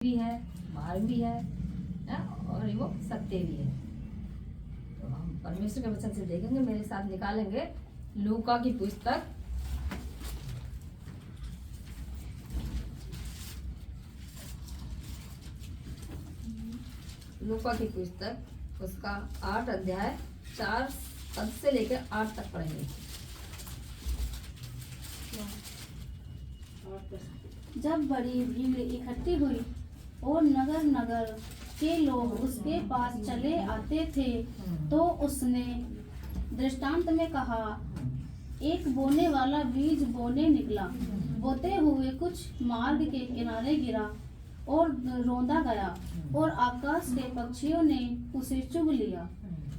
भी है, मार्ग भी है और वो सत्य भी है। तो हम परमेश्वर के वचन से देखेंगे, मेरे साथ निकालेंगे लूका की पुस्तक उसका 8 अध्याय 4 पद से लेकर 8 तक पढ़ेंगे। जब बड़ी भीड़ इकट्ठी हुई और नगर नगर के लोग उसके पास चले आते थे, तो उसने दृष्टांत में कहा, एक बोने वाला बीज बोने निकला। बोते हुए कुछ मार्ग के किनारे गिरा और रौंदा गया और आकाश के पक्षियों ने उसे चुग लिया।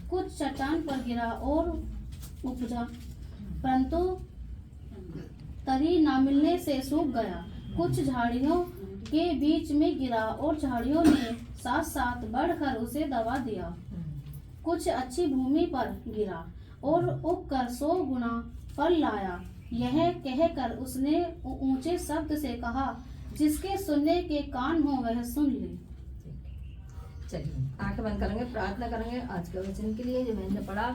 कुछ चट्टान पर गिरा और उपजा, परंतु तरी न मिलने से सूख गया। कुछ झाड़ियों के बीच में गिरा और झाड़ियों ने साथ साथ बढ़कर उसे दबा दिया। कुछ अच्छी भूमि पर गिरा और उगकर 100 गुना फल लाया। यह कहकर उसने ऊंचे शब्द से कहा, जिसके सुनने के कान हो वह सुन ले। चलिए आंखें बंद करेंगे, प्रार्थना करेंगे आज के वचन के लिए जो मैंने पढ़ा।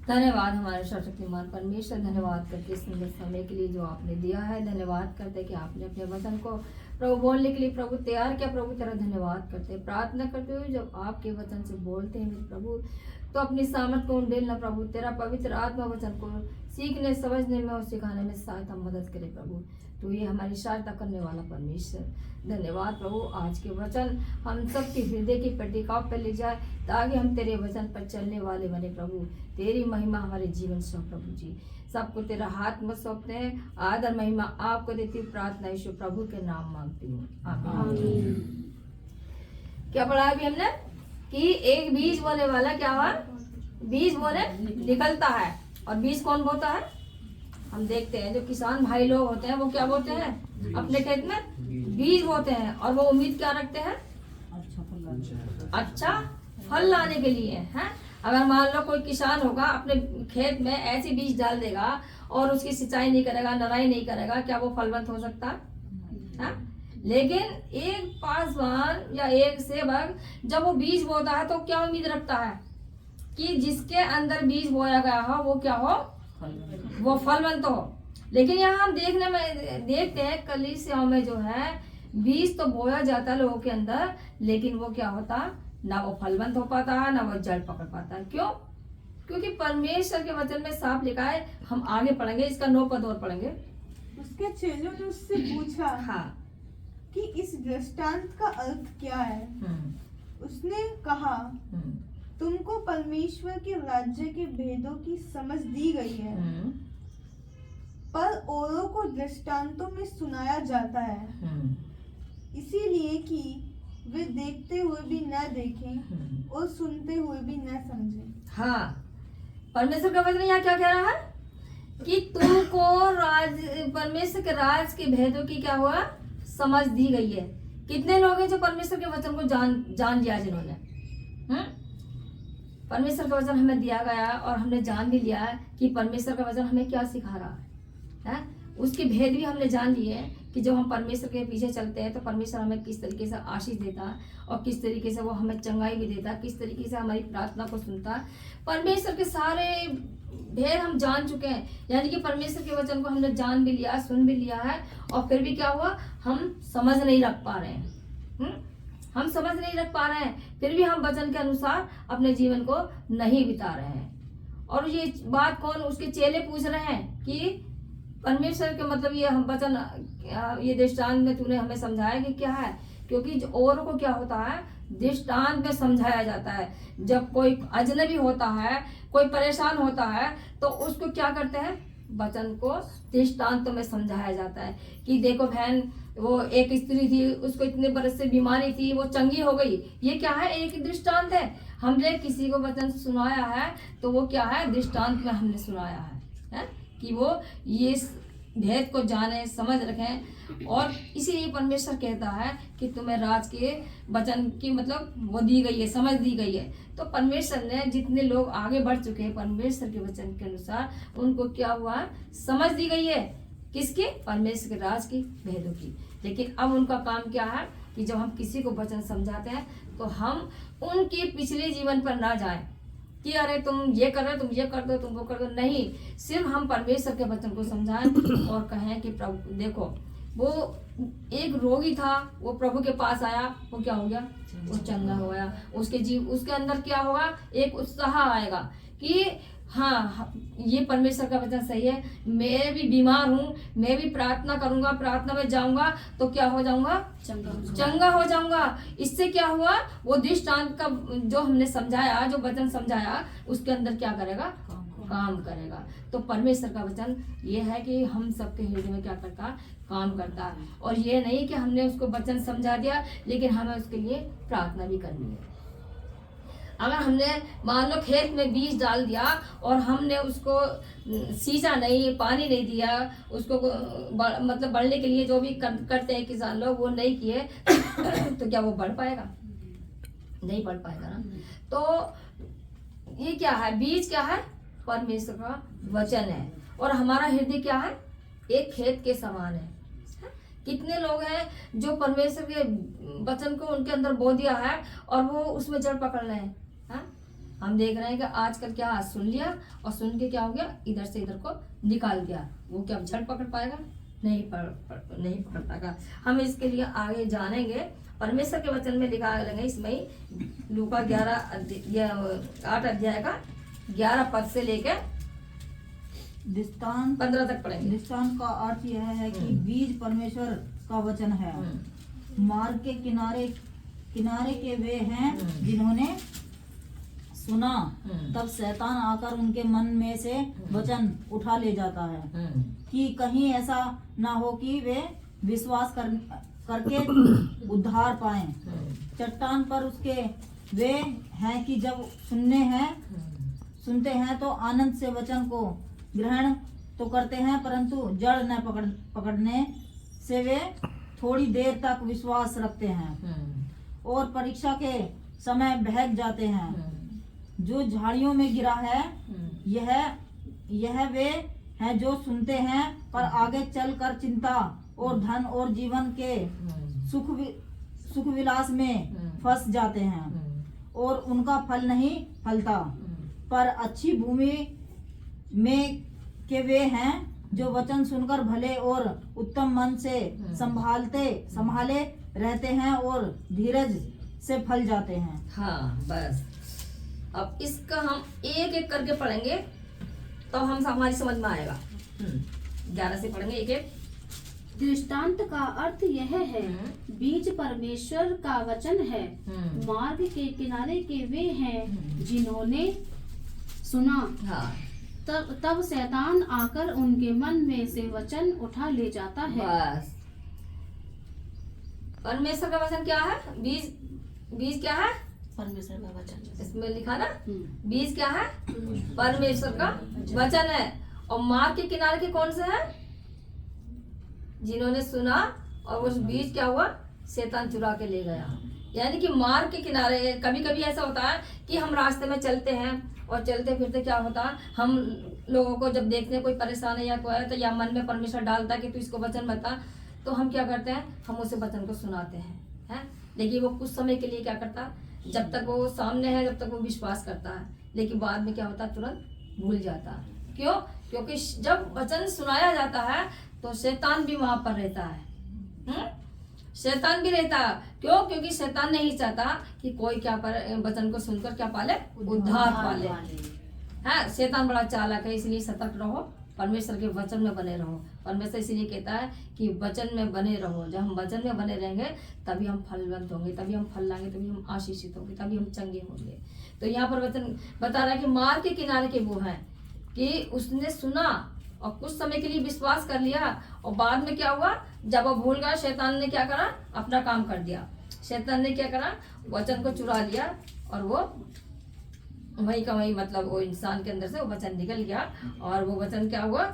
धन्यवाद हमारे सर्वशक्तिमान परमेश्वर, धन्यवाद करके इस सुंदर समय के लिए जो आपने दिया है। धन्यवाद करते कि आपने अपने वचन को प्रभु बोलने के लिए प्रभु तैयार किया। प्रभु तेरा धन्यवाद करते, प्रार्थना करते हुए जब आपके वचन से बोलते हैं मेरे प्रभु, तो अपनी सामर्थ को उंडेलना प्रभु, तेरा पवित्र आत्मा वचन को सीखने समझने में और सिखाने में सहायता मदद करे प्रभु। तो ये हमारी सहायता करने वाला परमेश्वर, धन्यवाद प्रभु। आज के वचन हम सबके हृदय की पट्टिकाओं पर ले जाए, ताकि हम तेरे वचन पर चलने वाले बने प्रभु। तेरी महिमा हमारे जीवन से प्रभु जी, सबको तेरा हाथ में सौंपते हैं। आदर महिमा आपको देती हूँ, प्रार्थना यीशु प्रभु के नाम मांगती हूँ, आमीन। क्या पढ़ा अभी हमने कि एक बीज बोने वाला क्या हुआ, बीज बोने निकलता है। और बीज कौन बोता है? हम देखते हैं जो किसान भाई लोग होते हैं वो क्या बोते हैं, अपने खेत में बीज बोते हैं। और वो उम्मीद क्या रखते हैं, अच्छा फल लाने के लिए है। अगर मान लो कोई किसान होगा अपने खेत में ऐसी बीज डाल देगा और उसकी सिंचाई नहीं करेगा, नराई नहीं करेगा, क्या वो फलवंत हो सकता है? लेकिन एक पासवान या एक सेवक जब वो बीज बोता है तो क्या उम्मीद रखता है कि जिसके अंदर बीज बोया गया हो वो क्या हो, वो फलवंत हो। लेकिन यहाँ हम देखते हैं कलीसियाओं में जो है बीज तो बोया जाता है लोगों के अंदर, लेकिन वो क्या होता, ना वो फलवंत हो पाता है, ना वो जड़ पकड़ पाता है। क्यों? क्योंकि परमेश्वर के वचन में साफ लिखा है। हम आगे पढ़ेंगे, इसका 9 पद और पढ़ेंगे। उसके चेलों ने उससे पूछा, हाँ, कि इस दृष्टांत का अर्थ क्या है? उसने कहा, तुमको परमेश्वर के राज्य के भेदों की समझ दी गई है, पर औरों को दृष्टांतों में सुनाया जाता है, इसीलिए कि वे देखते हुए भी न देखें और सुनते हुए भी न समझें। हाँ, परमेश्वर का वचन यहाँ क्या कह रहा है कि तुमको परमेश्वर के राज के भेदों की क्या हुआ, समझ दी गई है। कितने लोग हैं जो परमेश्वर के वचन को जान लिया, जिन्होंने परमेश्वर का वचन हमें दिया गया और हमने जान भी लिया है कि परमेश्वर का वचन हमें क्या सिखा रहा है? उसके भेद भी हमने जान लिए कि जब हम परमेश्वर के पीछे चलते हैं तो परमेश्वर हमें किस तरीके से आशीष देता है और किस तरीके से वो हमें चंगाई भी देता है, किस तरीके से हमारी प्रार्थना को सुनता है। परमेश्वर के सारे भेद हम जान चुके हैं, यानी कि परमेश्वर के वचन को हमने जान भी लिया, सुन भी लिया है, और फिर भी क्या हुआ, हम समझ नहीं रख पा रहे हैं। हम समझ नहीं रख पा रहे हैं, फिर भी हम वचन के अनुसार अपने जीवन को नहीं बिता रहे हैं। और ये बात कौन, उसके चेले पूछ रहे हैं कि परमेश्वर के मतलब ये हम वचन, ये दृष्टांत में तूने हमें समझाया कि क्या है? क्योंकि जो औरों को क्या होता है, दृष्टांत में समझाया जाता है। जब कोई अजनबी होता है, कोई परेशान होता है, तो उसको क्या करते हैं, वचन को दृष्टांतों में समझाया जाता है कि देखो बहन, वो एक स्त्री थी, उसको इतने बरस से बीमारी थी, वो चंगी हो गई। ये क्या है, एक दृष्टांत है। हमने किसी को वचन सुनाया है तो वो क्या है, दृष्टांत में हमने सुनाया है कि वो ये भेद को जाने, समझ रखें। और इसीलिए परमेश्वर कहता है कि तुम्हें राज के वचन की मतलब वो दी गई है, समझ दी गई है। तो परमेश्वर ने जितने लोग आगे बढ़ चुके हैं परमेश्वर के वचन के अनुसार, उनको क्या हुआ, समझ दी गई है। किसकी? परमेश्वर के राज की भेदों की। लेकिन अब उनका काम क्या है कि जब हम किसी को वचन समझाते हैं तो हम उनके पिछले जीवन पर ना जाएं कि अरे तुम ये कर रहे हो, तुम ये कर दो, तुम वो कर दो। नहीं, सिर्फ हम परमेश्वर के वचन को समझाएं और कहें कि प्रभु देखो, वो एक रोगी था, वो प्रभु के पास आया, वो क्या हो गया, वो चंगा हो गया। उसके अंदर क्या होगा, एक उत्साह आएगा कि हाँ ये परमेश्वर का वचन सही है, मैं भी बीमार हूँ, मैं भी प्रार्थना करूंगा, प्रार्थना में जाऊंगा तो क्या हो जाऊंगा, चंगा हो जाऊंगा। इससे क्या हुआ, वो दृष्टांत का जो हमने समझाया, जो वचन समझाया, उसके अंदर क्या करेगा, काम करेगा। तो परमेश्वर का वचन ये है कि हम सबके हृदय में क्या करता है, काम करता है। और ये नहीं कि हमने उसको वचन समझा दिया लेकिन हमें उसके लिए प्रार्थना भी करनी है। अगर हमने मान लो खेत में बीज डाल दिया और हमने उसको सींचा नहीं, पानी नहीं दिया, उसको मतलब बढ़ने के लिए जो भी करते हैं किसान लोग, वो नहीं किए तो क्या वो बढ़ पाएगा, नहीं बढ़ पाएगा ना। तो ये क्या है, बीज क्या है, परमेश्वर का वचन है। और हमारा हृदय क्या है, एक खेत के समान है। कितने लोग हैं जो परमेश्वर के वचन को उनके अंदर बो दिया है और वो उसमें जड़ पकड़ रहे हैं। हम देख रहे हैं कि आजकल क्या, आज सुन लिया और सुन के क्या हो गया, इधर से इधर को निकाल दिया, वो क्या जड़ पकड़ पाएगा, नहीं पकड़ पाएगा। हम इसके लिए आगे जानेंगे। परमेश्वर के वचन में लिखा लेंगे, इसमें लूका 8 अध्याय का 11 पद से लेकर दृष्टांत 15 तक पढ़ेंगे। दृष्टांत का अर्थ यह है कि बीज परमेश्वर का वचन है। मार्ग के किनारे के वे हैं जिन्होंने सुना, तब शैतान आकर उनके मन में से वचन उठा ले जाता है कि कहीं ऐसा ना हो कि वे विश्वास करके उद्धार पाएं। चट्टान पर उसके वे हैं कि जब सुनते हैं तो आनंद से वचन को ग्रहण तो करते हैं, परंतु जड़ न पकड़ने से वे थोड़ी देर तक विश्वास रखते हैं और परीक्षा के समय बहक जाते हैं। जो झाड़ियों में गिरा है यह वे हैं जो सुनते हैं पर आगे चलकर चिंता और धन और जीवन के सुख विलास में फंस जाते हैं और उनका फल नहीं फलता। पर अच्छी भूमि में के वे हैं जो वचन सुनकर भले और उत्तम मन से संभाले रहते हैं और धीरज से फल जाते हैं। हाँ बस, अब इसका हम एक एक करके पढ़ेंगे तो हम हमारी समझ में आएगा। 11 से पढ़ेंगे एक एक। दृष्टांत का अर्थ यह है, बीज परमेश्वर का वचन है। मार्ग के किनारे के वे हैं जिन्होंने सुना, हाँ, तब शैतान आकर उनके मन में से वचन उठा ले जाता है। बस, परमेश्वर का वचन क्या है, बीज क्या है, परमेश्वर का वचन, इसमें लिखा ना, बीज क्या है, परमेश्वर का वचन है। और मार्ग के किनारे के कौन से है, जिन्होंने सुना और उस बीज क्या हुआ, शैतान चुरा के ले गया। यानी कि मार्ग के किनारे कभी कभी ऐसा होता है कि हम रास्ते में चलते हैं और चलते फिरते क्या होता है, हम लोगों को जब देखते हैं कोई परेशान है या कोई है तो या मन में परमेश्वर डालता है कि तू इसको वचन बता, तो हम क्या करते हैं, हम उसे वचन को सुनाते हैं। लेकिन वो कुछ समय के लिए क्या करता, जब तक वो सामने है जब तक वो विश्वास करता है, लेकिन बाद में क्या होता है, तुरंत भूल जाता है। क्यों? क्योंकि जब वचन सुनाया जाता है तो शैतान भी वहां पर रहता है। शैतान भी रहता है। क्यों? क्योंकि शैतान नहीं चाहता कि कोई क्या वचन को सुनकर क्या पाले, उद्धार पाले। हाँ, शैतान बड़ा चालाक है, इसलिए सतर्क रहो, परमेश्वर के वचन में बने रहो। परमेश्वर इसीलिए कहता है कि वचन में बने रहो। जब हम वचन में बने रहेंगे तभी हम फलवंत होंगे, तभी हम फल लाएंगे, तभी हम आशीषित होंगे, तभी हम चंगे होंगे। तो यहाँ पर वचन बता रहा है कि मार्ग के किनारे के वो हैं कि उसने सुना और कुछ समय के लिए विश्वास कर लिया और बाद में क्या हुआ, जब वो भूल गया, शैतान ने क्या करा, अपना काम कर दिया। शैतान ने क्या करा, वचन को चुरा लिया और वो वही का वही, मतलब वो इंसान के अंदर से वो वचन निकल गया और वो वचन क्या हुआ,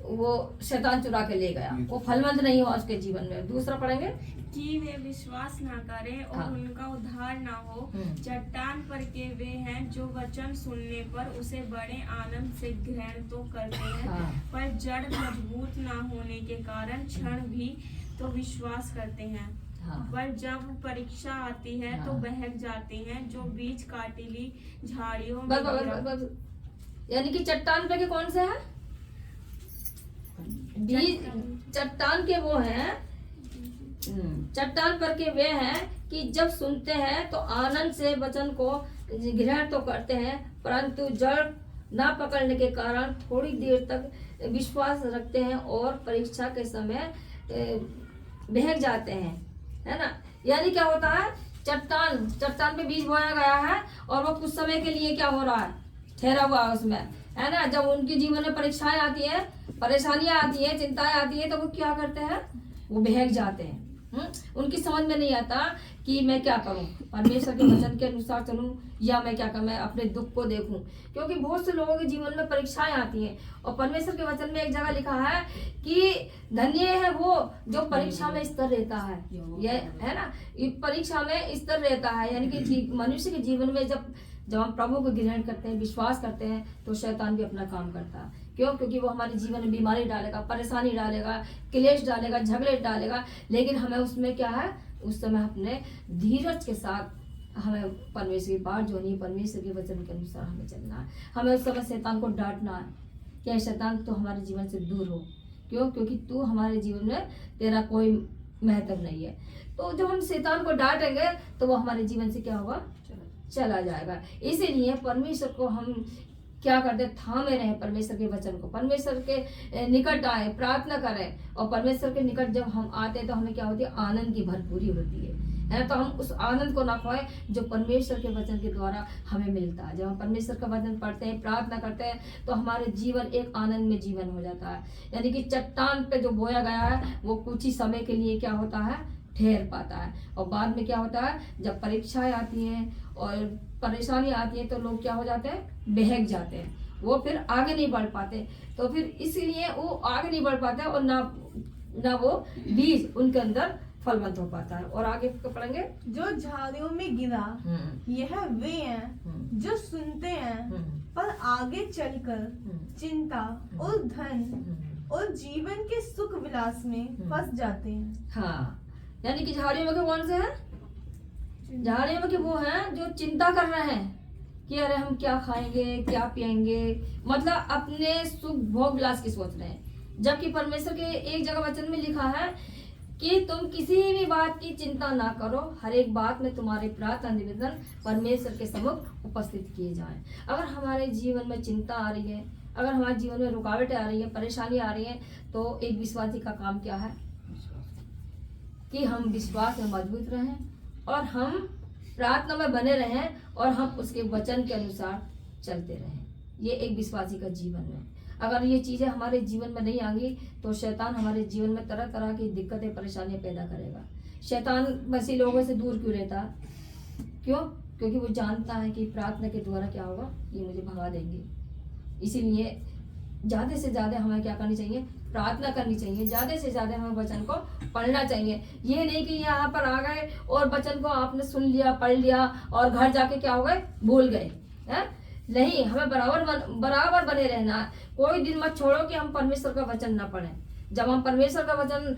वो शैतान चुरा के ले गया, वो फलवंत नहीं हुआ उसके जीवन में। दूसरा पढ़ेंगे कि वे विश्वास ना करें और हाँ। उनका उद्धार ना हो। चट्टान पर के वे हैं जो वचन सुनने पर उसे बड़े आनंद से ग्रहण तो करते हैं, हाँ। पर जड़ मजबूत ना होने के कारण क्षण भी तो विश्वास करते हैं, हाँ पर जब परीक्षा आती है तो हाँ। बहक जाते हैं, जो बीज काटिली झाड़ियों में बस बस गिरा। बस बस। यानी कि चट्टान पे के कौन से है? बीज चट्टान के वो हैं, चट्टान पर के वे हैं कि जब सुनते हैं तो आनंद से वचन को ग्रहण तो करते हैं, परंतु जड़ ना पकड़ने के कारण थोड़ी देर तक विश्वास रखते हैं और परीक्षा के समय बहक जाते हैं, है ना। यानी क्या होता है, चट्टान पे बीज बोया गया है और वो कुछ समय के लिए क्या हो रहा है, ठहरा हुआ है उसमें, है ना। जब उनके जीवन में परीक्षाएं आती है, परेशानियां आती है, चिंताएं आती है, तो वो क्या करते हैं, वो बहक जाते हैं। उनकी समझ में नहीं आता कि मैं क्या करूं, परमेश्वर के वचन के अनुसार चलूं या मैं क्या करूं, मैं अपने दुख को देखूं। क्योंकि बहुत से लोगों के जीवन में परीक्षाएं आती हैं और परमेश्वर के वचन में एक जगह लिखा है कि धन्य है वो जो परीक्षा में स्थिर रहता है, ये है ना, ये परीक्षा में स्थिर रहता है। यानी कि मनुष्य के जीवन में जब हम प्रभु को ग्रहण करते हैं, विश्वास करते हैं, तो शैतान भी अपना काम करता है। क्यों? क्योंकि वो हमारे जीवन में बीमारी डालेगा, परेशानी डालेगा, क्लेश डालेगा, झगड़े डालेगा, लेकिन हमें उसमें क्या है, उस समय अपने धीरज के साथ हमें परमेश्वर की बात जो नहीं, परमेश्वर के वचन के अनुसार हमें चलना है। हमें उस समय शैतान को डांटना है कि शैतान तो हमारे जीवन से दूर हो। क्यों? क्योंकि तू हमारे जीवन में, तेरा कोई महत्व नहीं है। तो जब हम शैतान को डांटेंगे तो वो हमारे जीवन से क्या होगा, चला जाएगा। इसीलिए परमेश्वर को हम क्या करते, थामे रहे परमेश्वर के वचन को, परमेश्वर के निकट आए, प्रार्थना करें, और परमेश्वर के निकट जब हम आते हैं तो हमें क्या होती है, आनंद की भरपूरी होती है। तो हम उस आनंद को ना खोएं जो परमेश्वर के वचन के द्वारा हमें मिलता है। जब हम परमेश्वर का वचन पढ़ते हैं, प्रार्थना करते हैं, तो हमारे जीवन एक आनंद में जीवन हो जाता है। यानी कि चट्टान पे जो बोया गया है वो कुछ ही समय के लिए क्या होता है, ठहर पाता है, और बाद में क्या होता है, जब परीक्षाएं आती हैं और परेशानी आती है तो लोग क्या हो जाते हैं, बहक जाते हैं, वो फिर आगे नहीं बढ़ पाते। तो फिर इसीलिए वो आगे नहीं बढ़ पाते और ना वो बीज उनके अंदर फलवंत हो पाता है। और आगे पढ़ेंगे, जो झाड़ियों में गिरा यह वे हैं जो सुनते हैं पर आगे चलकर चिंता और धन और जीवन के सुख विलास में फंस जाते हैं। हाँ, यानी कि झाड़ियों में के कौन से हैं, झाड़ियों में के वो हैं जो चिंता कर रहे हैं कि अरे हम क्या खाएंगे, क्या पिएंगे, मतलब अपने सुख भोग विलास की सोच रहे हैं। जबकि परमेश्वर के एक जगह वचन में लिखा है कि तुम किसी भी बात की चिंता ना करो, हर एक बात में तुम्हारे प्रार्थना निवेदन परमेश्वर के सम्मुख उपस्थित किए जाएं। अगर हमारे जीवन में चिंता आ रही है, अगर हमारे जीवन में रुकावटें आ रही है, परेशानी आ रही है, तो एक विश्वासी का काम क्या है कि हम विश्वास में मजबूत रहें और हम प्रार्थना में बने रहें और हम उसके वचन के अनुसार चलते रहें। ये एक विश्वासी का जीवन है। अगर ये चीजें हमारे जीवन में नहीं आएंगी तो शैतान हमारे जीवन में तरह तरह की दिक्कतें, परेशानियां पैदा करेगा। शैतान वैसे लोगों से दूर क्यों रहता है? क्यों? क्योंकि वो जानता है कि प्रार्थना के द्वारा क्या होगा, ये मुझे भगा देंगे। इसीलिए ज्यादा से ज्यादा हमें क्या करनी चाहिए, प्रार्थना करनी चाहिए, ज्यादा से ज्यादा हमें वचन को पढ़ना चाहिए। ये नहीं कि यहाँ पर आ गए और वचन को आपने सुन लिया, पढ़ लिया और घर जाके क्या हो गए, भूल गए, है नहीं। हमें बराबर बने रहना है। कोई दिन मत छोड़ो कि हम परमेश्वर का वचन ना पढ़ें। जब हम परमेश्वर का वचन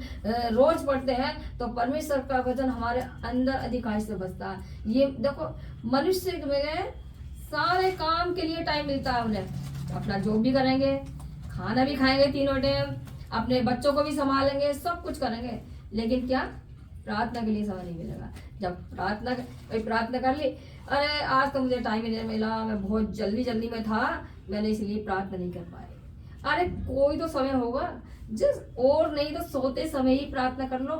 रोज पढ़ते हैं तो परमेश्वर का वचन हमारे अंदर अधिकांश से बसता है। ये देखो, मनुष्य में सारे काम के लिए टाइम मिलता है, उन्हें अपना जॉब भी करेंगे, खाना भी खाएंगे तीनों टाइम, अपने बच्चों को भी संभालेंगे, सब कुछ करेंगे, लेकिन क्या प्रार्थना के लिए समय नहीं मिलेगा। जब प्रार्थना कर ली, अरे आज तो मुझे टाइम ही नहीं मिला, मैं बहुत जल्दी में था, मैंने इसलिए प्रार्थना नहीं कर पाई। अरे कोई तो समय होगा और नहीं तो सोते समय ही प्रार्थना कर लो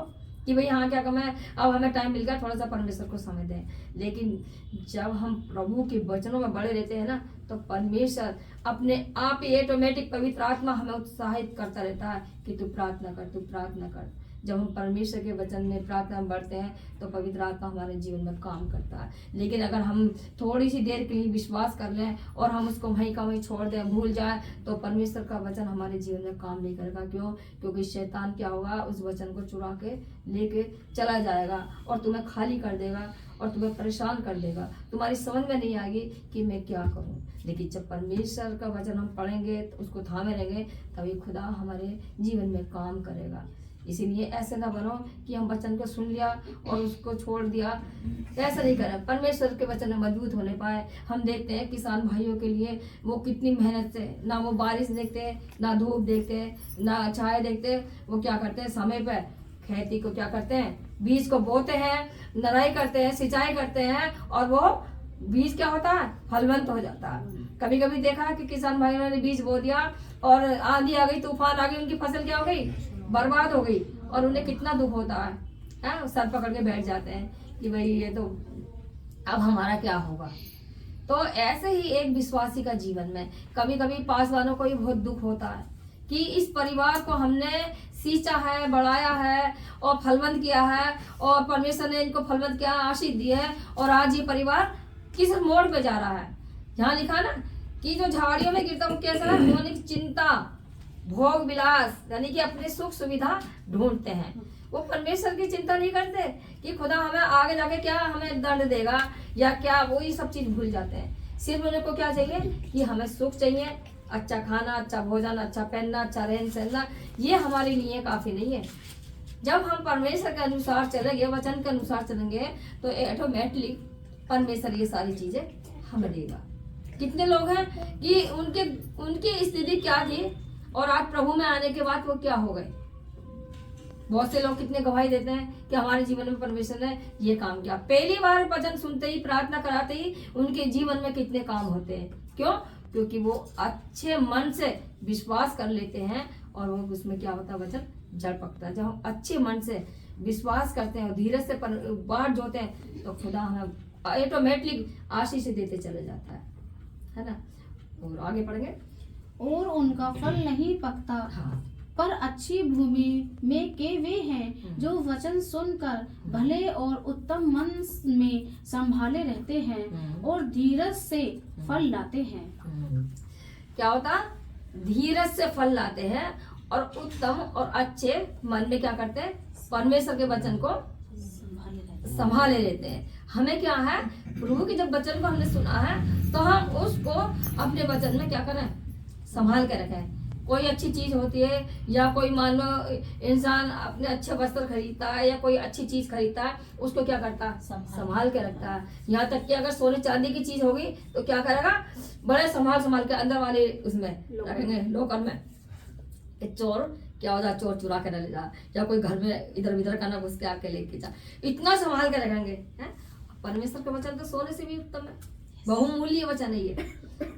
कि भाई हाँ क्या कम है, अब हमें टाइम मिल गया, थोड़ा सा परमेश्वर को समय दें। लेकिन जब हम प्रभु के वचनों में बड़े रहते हैं ना, तो परमेश्वर अपने आप ही ऑटोमेटिक पवित्र आत्मा हमें उत्साहित करता रहता है कि तू प्रार्थना कर, तू प्रार्थना कर। जब हम परमेश्वर के वचन में प्रार्थना में बढ़ते हैं तो पवित्र आत्मा हमारे जीवन में काम करता है। लेकिन अगर हम थोड़ी सी देर के लिए विश्वास कर लें और हम उसको वहीं का वहीं छोड़ दें, भूल जाए, तो परमेश्वर का वचन हमारे जीवन में काम नहीं करेगा। क्यों? क्योंकि शैतान क्या होगा, उस वचन को चुरा के लेके चला जाएगा और तुम्हें खाली कर देगा और तुम्हें परेशान कर देगा। तुम्हारी समझ में नहीं आएगी कि मैं क्या करूं। लेकिन जब परमेश्वर का वचन हम पढ़ेंगे, तो उसको थामे रहेंगे, तभी खुदा हमारे जीवन में काम करेगा। इसीलिए ऐसे ना बनो कि हम वचन को सुन लिया और उसको छोड़ दिया। ऐसा नहीं करें, परमेश्वर के वचन में मजबूत होने पाए। हम देखते हैं किसान भाइयों के लिए वो कितनी मेहनत से, ना वो बारिश देखते, ना धूप देखते, ना छाया देखते, वो क्या करते हैं, समय पर खेती को क्या करते हैं, बीज को बोते हैं, नराई करते हैं, सिंचाई करते हैं, और वो बीज क्या होता है, फलवंत हो जाता है। कभी कभी देखा है कि किसान भाइयों ने बीज बो दिया और आंधी आ गई, तूफान आ गई, उनकी फसल क्या हो गई, बर्बाद हो गई, और उन्हें कितना दुख होता है, सर पकड़ के बैठ जाते हैं कि भाई ये तो अब हमारा क्या होगा। तो ऐसे ही एक विश्वासी का जीवन में कभी कभी पास वालों को भी बहुत दुख होता है कि इस परिवार को हमने सींचा है, बढ़ाया है और फलवंत किया है, और परमेश्वर ने इनको फलवंत किया, आशीष दी है, और आज ये परिवार किस मोड़ पे जा रहा है। जहाँ लिखा ना कि जो झाड़ियों में गिरता वो कैसा है, मौलिक चिंता, भोग विलास, यानी कि अपने सुख सुविधा ढूंढते हैं। वो परमेश्वर की चिंता नहीं करते कि खुदा हमें आगे जाके क्या हमें दंड देगा या क्या, वो ये सब चीज भूल जाते हैं। सिर्फ उनको क्या चाहिए कि हमें सुख चाहिए, अच्छा खाना, अच्छा भोजन, अच्छा पहनना, अच्छा रहन सहना, ये हमारे लिए काफी नहीं है। जब हम परमेश्वर के अनुसार चलेंगे, वचन के अनुसार चलेंगे, तो ऑटोमेटिकली परमेश्वर ये सारी चीजें हमें देगा। कितने लोग हैं कि उनकी स्थिति क्या थी और आज प्रभु में आने के बाद वो क्या हो गए। बहुत से लोग कितने गवाही देते हैं कि हमारे जीवन में परमेश्वर ने ये काम किया। पहली बार वचन सुनते ही, प्रार्थना कराते ही उनके जीवन में कितने काम होते हैं। क्यों? क्योंकि वो अच्छे मन से विश्वास कर लेते हैं और वो उसमें क्या होता है, वचन जड़ पकता है। जब हम अच्छे मन से विश्वास करते हैं और धीरज से बात जोते हैं तो खुदा हमें ऑटोमेटिक आशीष देते चले जाता है ना। और आगे पढ़ेंगे। और उनका फल नहीं पकता, हाँ, पर अच्छी भूमि में के वे हैं जो वचन सुनकर भले और उत्तम मन में संभाले रहते हैं और धीरज से फल लाते हैं। क्या होता, धीरज से फल लाते हैं और उत्तम और अच्छे मन में क्या करते हैं, परमेश्वर के वचन को संभाले लेते हैं। हमें क्या है, प्रभु के जब वचन को हमने सुना है तो हम उसको अपने वचन में क्या करें, संभाल के रखें। कोई अच्छी चीज होती है या कोई मान लो इंसान अपने अच्छे वस्त्र खरीदता है या कोई अच्छी चीज खरीदता है, उसको क्या करता है, संभाल के रखता है। यहाँ तक कि अगर सोने चांदी की चीज होगी तो क्या करेगा, बड़े संभाल के अंदर वाले उसमें रखेंगे, लोकर में। चोर क्या होता है, चोर चुरा के न ले जा, या कोई घर में इधर उधर का ना घुस के आके लेके जा, इतना संभाल के रखेंगे। हैं, परमेश्वर का वचन तो सोने से भी उत्तम है, बहुमूल्य वचन है ये।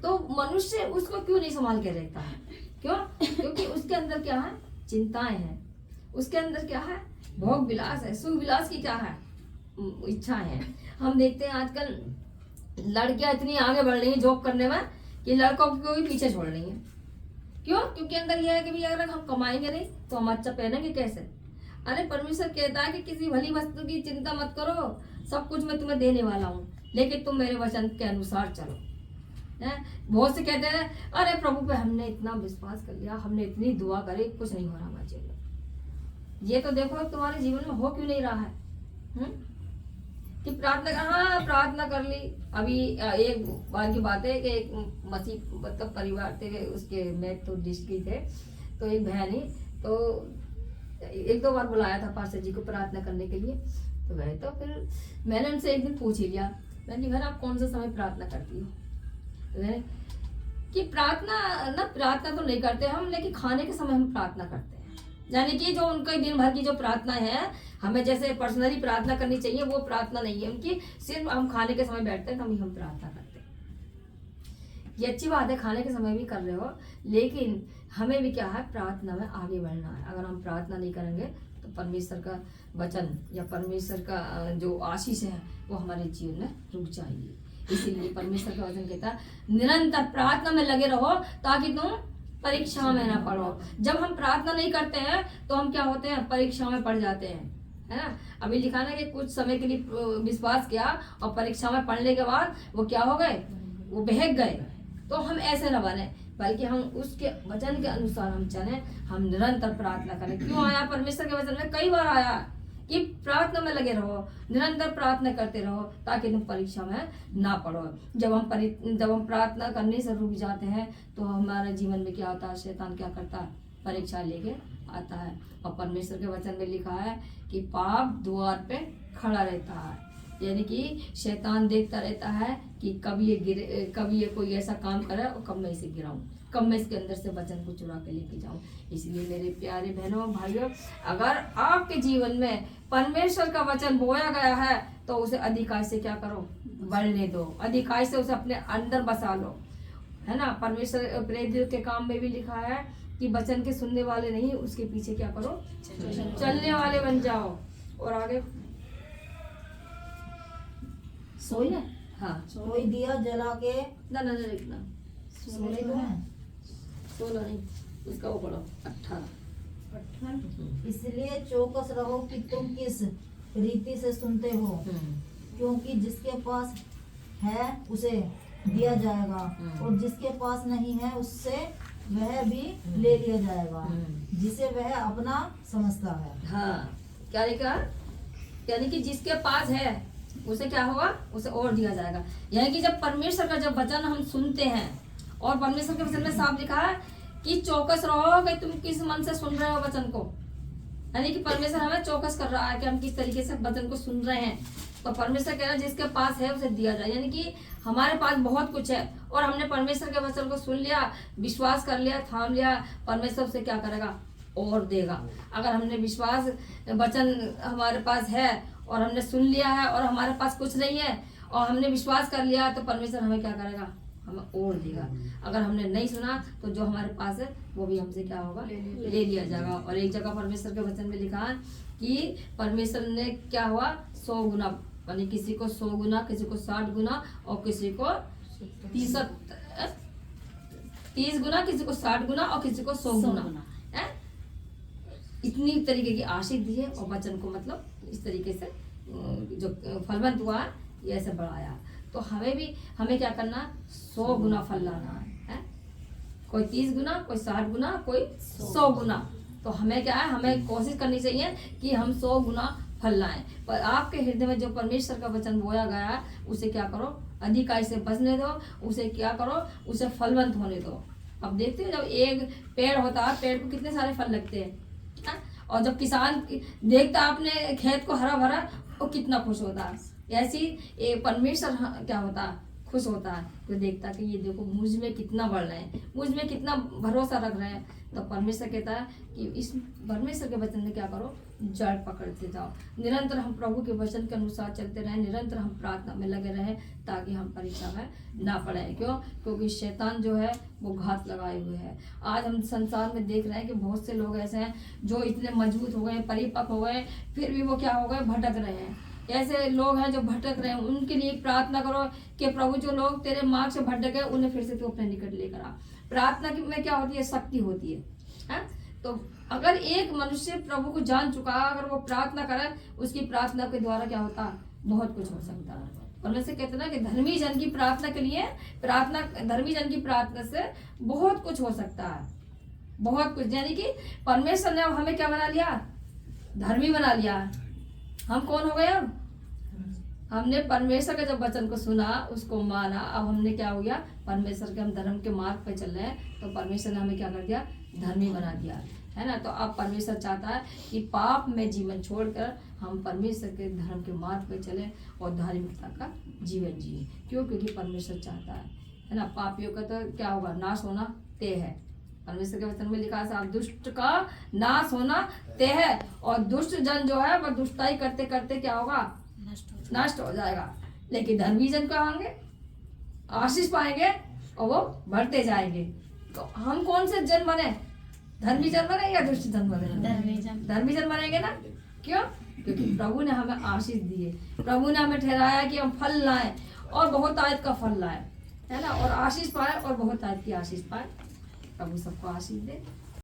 तो मनुष्य उसको क्यों नहीं संभाल के रखता है? क्यों? क्योंकि उसके अंदर क्या है, चिंताएं हैं, उसके अंदर क्या है, भोग विलास है, सुख विलास की क्या है, इच्छाएं हैं। हम देखते हैं आजकल लड़कियां इतनी आगे बढ़ रही हैं जॉब करने में कि लड़कों को भी पीछे छोड़ रही हैं। क्यों? क्योंकि अंदर यह है कि भी अगर हम कमाएंगे नहीं तो हम अच्छा पहनेंगे कैसे। अरे परमेश्वर कहता है कि किसी भली वस्तु की चिंता मत करो, सब कुछ मैं तुम्हें देने वाला हूँ, लेकिन तुम मेरे वचन के अनुसार चलो। बहुत से कहते हैं अरे प्रभु पे हमने इतना विश्वास कर लिया, हमने इतनी दुआ करी, कुछ नहीं हो रहा हमारे जीवन में। ये तो देखो तुम्हारे जीवन में हो क्यों नहीं रहा है। कि प्रार्थना कर ली। अभी एक बार की बात है कि एक मसीह मतलब परिवार थे, उसके मैं तो डिस्ट्रिक्ट थे, तो एक बहन ही तो एक दो बार बुलाया था पास्टर जी को प्रार्थना करने के लिए। तो गए, तो फिर मैंने उनसे एक दिन पूछ ही लिया, मैंने कहा आप कौन सा समय प्रार्थना करती हो? कि प्रार्थना तो नहीं करते हम, लेकिन खाने के समय हम प्रार्थना करते हैं। यानी कि जो उनका दिन भर की जो प्रार्थना है, हमें जैसे पर्सनली प्रार्थना करनी चाहिए वो प्रार्थना नहीं है उनकी, सिर्फ हम खाने के समय बैठते हैं तभी हम प्रार्थना करते हैं। ये अच्छी बात है, खाने के समय भी कर रहे हो, लेकिन हमें भी क्या है, प्रार्थना में आगे बढ़ना है। अगर हम प्रार्थना नहीं करेंगे तो परमेश्वर का वचन या परमेश्वर का जो आशीष है वो हमारे जीवन में रुक जाएगी। इसीलिए परमेश्वर का वचन कहता है निरंतर प्रार्थना में लगे रहो ताकि तुम परीक्षा में ना पढ़ो। जब हम प्रार्थना नहीं करते हैं तो हम क्या होते हैं, परीक्षा में पढ़ जाते हैं, है ना। अभी लिखा ना कि कुछ समय के लिए विश्वास किया और परीक्षा में पढ़ने के बाद वो क्या हो गए, वो बहक गए। तो हम ऐसे न बने, बल्कि हम उसके वचन के अनुसार हम चले, हम निरंतर प्रार्थना करें। क्यों आया परमेश्वर के वचन में कई बार आया कि प्रार्थना में लगे रहो, निरंतर प्रार्थना करते रहो ताकि तुम परीक्षा में ना पढ़ो। जब हम प्रार्थना करने से रुक जाते हैं तो हमारे जीवन में क्या होता है, शैतान क्या करता है, परीक्षा लेके आता है। और परमेश्वर के वचन में लिखा है कि पाप द्वार पे खड़ा रहता है, यानी कि शैतान देखता रहता है कि कब ये कोई ऐसा काम करे और कब मैं इसे गिराऊं, कब मैं इसके अंदर से वचन को चुरा के लेके जाऊं। इसलिए मेरे प्यारे बहनों भाइयों, अगर आपके जीवन में परमेश्वर का वचन बोया गया है तो उसे अधिकाई से क्या करो, बढ़ने दो, अधिकाई से उसे अपने अंदर बसा लो, है ना। परमेश्वर प्रेरित के काम में भी लिखा है कि वचन के सुनने वाले नहीं, उसके पीछे क्या करो, चलने वाले बन जाओ। और आगे सोई हाँ, कोई दिया जला के ना लिखना 16 है। 16 नहीं, उसका वो पढ़ो 18। इसलिए चौकस रहो कि तुम किस रीति से सुनते हो, क्योंकि जिसके पास है उसे दिया जाएगा और जिसके पास नहीं है उससे वह भी ले लिया जाएगा, जिसे वह अपना समझता है। हाँ, क्या लिखा, यानी कि जिसके पास है उसे क्या होगा, उसे और दिया जाएगा। यानी कि जब परमेश्वर का जब वचन हम सुनते हैं, और परमेश्वर के वचन में साफ लिखा है कि चौकस रहो कि तुम किस मन से सुन रहे हो वचन को, यानी कि परमेश्वर हमें चौकस कर रहा है कि हम किस तरीके से वचन को सुन रहे हैं। तो परमेश्वर कह रहा है जिसके पास है उसे दिया जाए, यानी कि हमारे पास बहुत कुछ है और हमने परमेश्वर के वचन को सुन लिया, विश्वास कर लिया, थाम लिया, परमेश्वर उसे क्या करेगा, और देगा। अगर हमने विश्वास वचन हमारे पास है और हमने सुन लिया है और हमारे पास कुछ नहीं है और हमने विश्वास कर लिया, तो परमेश्वर हमें क्या करेगा, हमें और देगा। अगर हमने नहीं सुना तो जो हमारे पास है वो भी हमसे क्या होगा, ले लिया जाएगा। और एक जगह परमेश्वर के वचन में लिखा है कि परमेश्वर ने क्या हुआ, 100 गुना, यानी किसी को 100 गुना, किसी को 60 गुना और किसी को 30 गुना, किसी को 60 गुना और किसी को 100 गुना, है इतनी तरीके की आशीष दी है। और वचन को मतलब इस तरीके से जो फलवंत हुआ ये ऐसे बढ़ाया। तो हमें क्या करना, 100 गुना फल लाना है, कोई 30 गुना, कोई 60 गुना, कोई 100 गुना। तो हमें क्या है, हमें कोशिश करनी चाहिए कि हम 100 गुना फल लाएं। पर आपके हृदय में जो परमेश्वर का वचन बोया गया है उसे क्या करो, अधिकाई से बचने दो, उसे क्या करो, उसे फलवंत होने दो। अब देखते हो जब एक पेड़ होता है, पेड़ को कितने सारे फल लगते हैं, और जब किसान देखता अपने खेत को हरा भरा वो कितना खुश होता है। ऐसी परमेश्वर क्या होता है, खुश होता है, तो देखता कि ये देखो मुझ में कितना बढ़ रहे हैं, मुझ में कितना भरोसा रख रहे हैं। तो परमेश्वर कहता है कि इस परमेश्वर के वचन में क्या करो, जड़ पकड़ते जाओ, निरंतर हम प्रभु के वचन के अनुसार चलते रहें, निरंतर हम प्रार्थना में लगे रहें, ताकि हम परीक्षा में ना पड़े। क्यों, क्योंकि शैतान जो है वो घात लगाए हुए है। आज हम संसार में देख रहे हैं कि बहुत से लोग ऐसे हैं जो इतने मजबूत हो गए, परिपक्व हो गए, फिर भी वो क्या हो गए, भटक रहे हैं। ऐसे लोग हैं जो भटक रहे हैं, उनके लिए प्रार्थना करो कि प्रभु जो लोग तेरे मार्ग से भटक गए उन्हें फिर से तू अपने निकट लेकर आ। प्रार्थना में क्या होती है, शक्ति होती है। तो अगर एक मनुष्य प्रभु को जान चुका, अगर वो प्रार्थना करे, उसकी प्रार्थना के द्वारा क्या होता है, बहुत कुछ हो सकता है। परमेश्वर कहते ना कि धर्मी जन की प्रार्थना के लिए, धर्मी जन की प्रार्थना से बहुत कुछ हो सकता है, बहुत कुछ। यानी कि परमेश्वर ने अब हमें क्या बना लिया, धर्मी बना लिया। हम कौन हो गए, अब हमने परमेश्वर के जब वचन को सुना, उसको माना, अब हमने क्या हो गया, परमेश्वर के हम धर्म के मार्ग पे चल रहे हैं। तो परमेश्वर ने हमें क्या कर दिया, धर्मी बना दिया, है ना। तो अब परमेश्वर चाहता है कि पाप में जीवन छोड़कर हम परमेश्वर के धर्म के मार्ग पे चलें और धार्मिकता का जीवन जिए। क्यों, क्योंकि परमेश्वर चाहता है ना। पापियों का तो क्या होगा, नाश होना तय है। परमेश्वर के वचन में लिखा है साहब, दुष्ट का नाश होना तय है, और दुष्ट जन जो है वह दुष्टाई करते करते क्या होगा, नष्ट हो जाएगा। लेकिन धर्मी जन क्या होंगे, आशीष पाएंगे और वो बढ़ते जाएंगे। तो हम कौन से जन बने, धर्मी जन बने या दुष्ट जन बने, धर्मी जन बनेंगे ना। क्यों, क्योंकि प्रभु ने हमें आशीष दी है, प्रभु ने हमें ठहराया कि हम फल लाएं और बहुत आयत का फल लाएं, है ना, और आशीष पाए और बहुत आयत की आशीष पाए। प्रभु सबको आशीष दे।